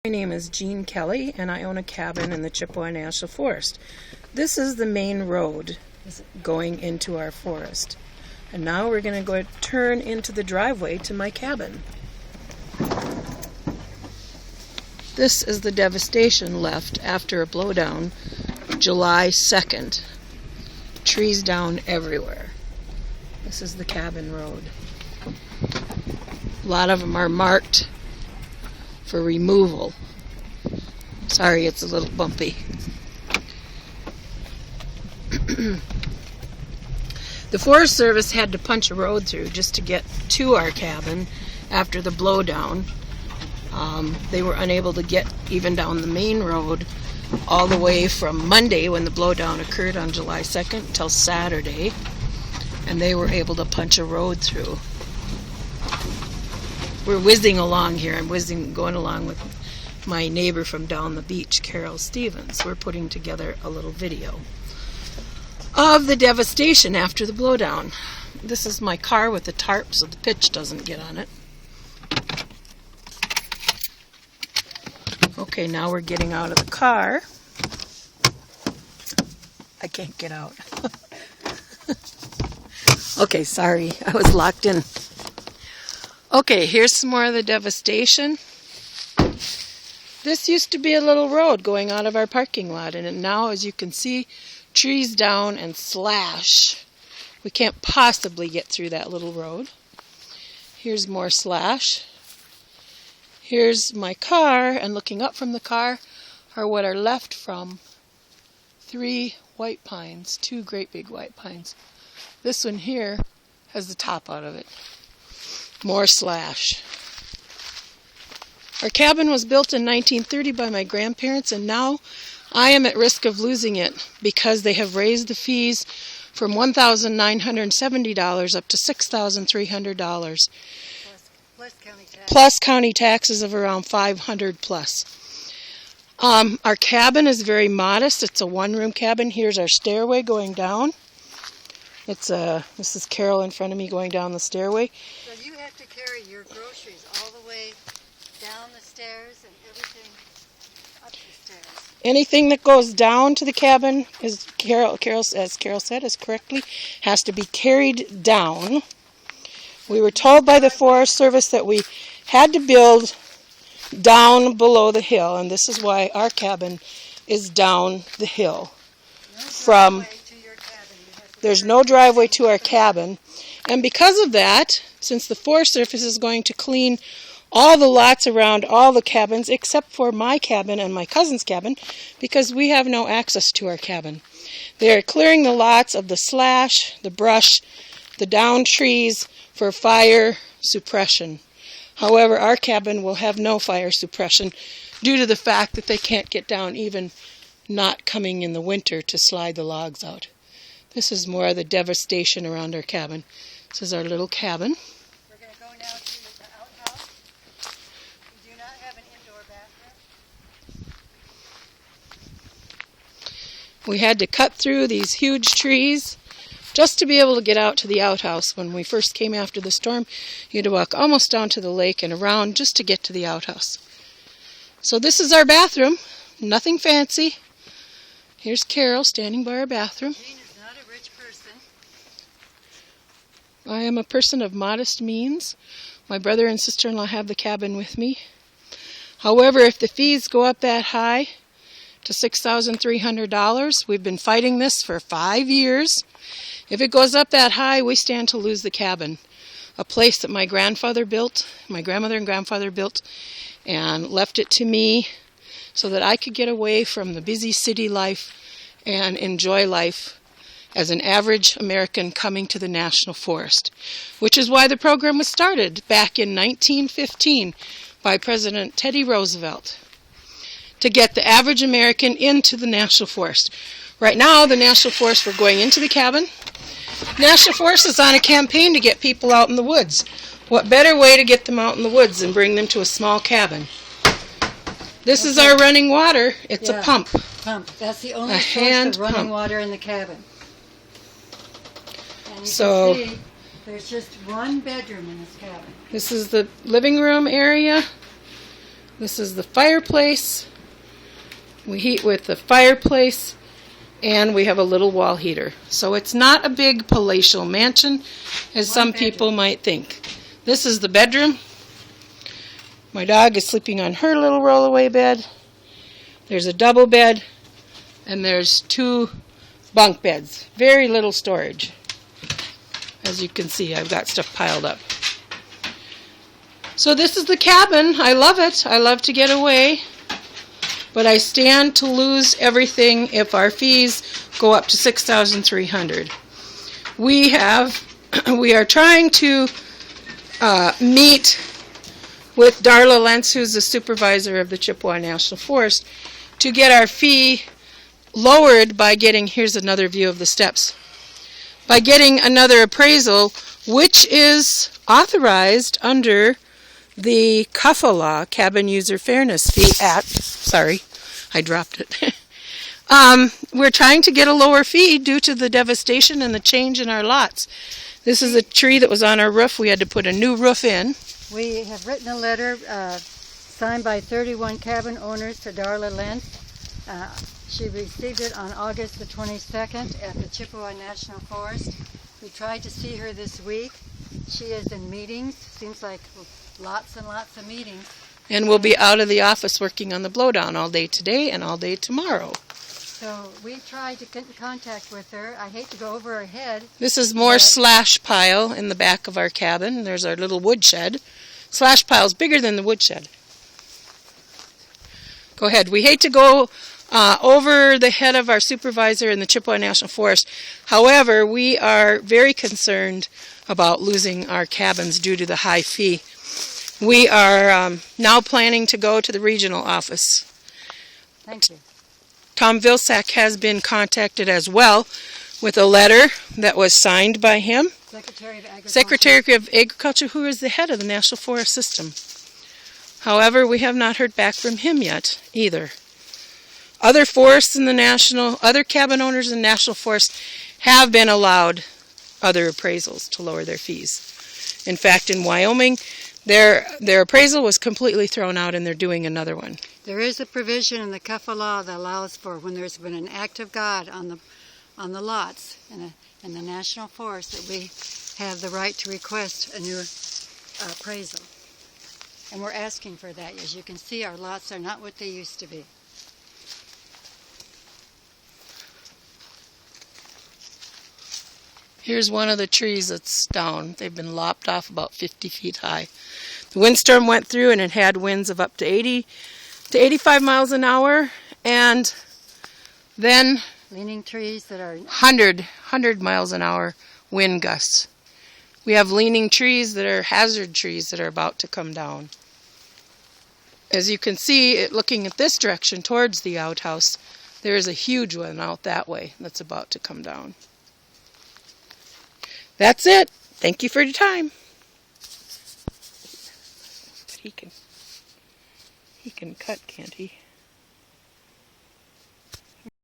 My name is Jean Kelly, and I own a cabin in the Chippewa National Forest. This is the main road going into our forest. And now we're going to go turn into the driveway to my cabin. This is the devastation left after a blowdown July 2nd. Trees down everywhere. This is the cabin road. A lot of them are marked for removal. Sorry, it's a little bumpy. The Forest Service had to punch a road through just to get to our cabin after the blowdown. They were unable to get even down the main road all the way from Monday, when the blowdown occurred on July 2nd, till Saturday, and they were able to punch a road through. We're whizzing along here. I'm going along with my neighbor from down the beach, Carol Stevens. We're putting together a little video of the devastation after the blowdown. This is my car with the tarp so the pitch doesn't get on it. Okay, now we're getting out of the car. I can't get out. Okay, sorry, I was locked in. Okay, here's some more of the devastation. This used to be a little road going out of our parking lot, and now, as you can see, trees down and slash. We can't possibly get through that little road. Here's more slash. Here's my car, and looking up from the car are what are left from 3 white pines, 2 great big white pines. This one here has the top out of it. More slash. Our cabin was built in 1930 by my grandparents, and now I am at risk of losing it because they have raised the fees from $1,970 up to $6,300. Plus county taxes of around $500 plus. Our cabin is very modest. It's a one-room cabin. Here's our stairway going down. This is Carol in front of me going down the stairway. So you have to carry your groceries all the way down the stairs and everything up the stairs. Anything that goes down to the cabin, as Carol said, is correctly, has to be carried down. We were told by the Forest Service that we had to build down below the hill, and this is why our cabin is down the hill. There's no driveway to our cabin, and because of that, since the Forest Service is going to clean all the lots around all the cabins except for my cabin and my cousin's cabin, because we have no access to our cabin. They are clearing the lots of the slash, the brush, the down trees for fire suppression. However, our cabin will have no fire suppression due to the fact that they can't get down, even not coming in the winter, to slide the logs out. This is more of the devastation around our cabin. This is our little cabin. We're going to go now to the outhouse. We do not have an indoor bathroom. We had to cut through these huge trees just to be able to get out to the outhouse. When we first came after the storm, you had to walk almost down to the lake and around just to get to the outhouse. So this is our bathroom. Nothing fancy. Here's Carol standing by our bathroom. Jean is not a rich person. I am a person of modest means. My brother and sister-in-law have the cabin with me. However, if the fees go up that high to $6,300, we've been fighting this for 5 years. If it goes up that high, we stand to lose the cabin. A place that my grandfather built, my grandmother and grandfather built, and left it to me so that I could get away from the busy city life and enjoy life as an average American coming to the National Forest, which is why the program was started back in 1915 by President Teddy Roosevelt, to get the average American into the National Forest. Right now, the National Forest, we're going into the cabin. National Forest is on a campaign to get people out in the woods. What better way to get them out in the woods than bring them to a small cabin? This is our running water. It's a pump. That's the only source of running water in the cabin. And you So can see there's just one bedroom in this cabin. this is the living room area. This is the fireplace. We heat with the fireplace, and we have a little wall heater. So it's not a big palatial mansion, as some people might think. This is the bedroom. My dog is sleeping on her little rollaway bed. There's a double bed, and there's 2 bunk beds. Very little storage. As you can see, I've got stuff piled up. So this is the cabin. I love it. I love to get away. But I stand to lose everything if our fees go up to $6,300. We are trying to meet with Darla Lentz, who's the supervisor of the Chippewa National Forest, to get our fee lowered by getting, here's another view of the steps, by getting another appraisal, which is authorized under the CUFA law, Cabin User Fairness Fee Act. Sorry, I dropped it. We're trying to get a lower fee due to the devastation and the change in our lots. This is a tree that was on our roof. We had to put a new roof in. We have written a letter signed by 31 cabin owners to Darla Lentz. She received it on August the 22nd at the Chippewa National Forest. We tried to see her this week. She is in meetings. Seems like lots and lots of meetings. And we'll be out of the office working on the blowdown all day today and all day tomorrow. So we tried to get in contact with her. I hate to go over her head. This is more slash pile in the back of our cabin. There's our little woodshed. Slash pile's bigger than the woodshed. Go ahead. We hate to go over the head of our supervisor in the Chippewa National Forest. However, we are very concerned about losing our cabins due to the high fee. We are now planning to go to the regional office. Thank you. Tom Vilsack has been contacted as well with a letter that was signed by him. Secretary of Agriculture, who is the head of the National Forest System. However, we have not heard back from him yet either. Other forests in the other cabin owners in the National Forest have been allowed other appraisals to lower their fees. In fact, in Wyoming, their appraisal was completely thrown out and they're doing another one. There is a provision in the CUFA law that allows for when there's been an act of God on the lots in the National Forest that we have the right to request a new appraisal. And we're asking for that. As you can see, our lots are not what they used to be. Here's one of the trees that's down. They've been lopped off about 50 feet high. The windstorm went through and it had winds of up to 80 to 85 miles an hour, and then leaning trees that are 100 miles an hour wind gusts. We have leaning trees that are hazard trees that are about to come down. As you can see, looking at this direction towards the outhouse, there is a huge one out that way that's about to come down. That's it. Thank you for your time. But he can cut, can't he?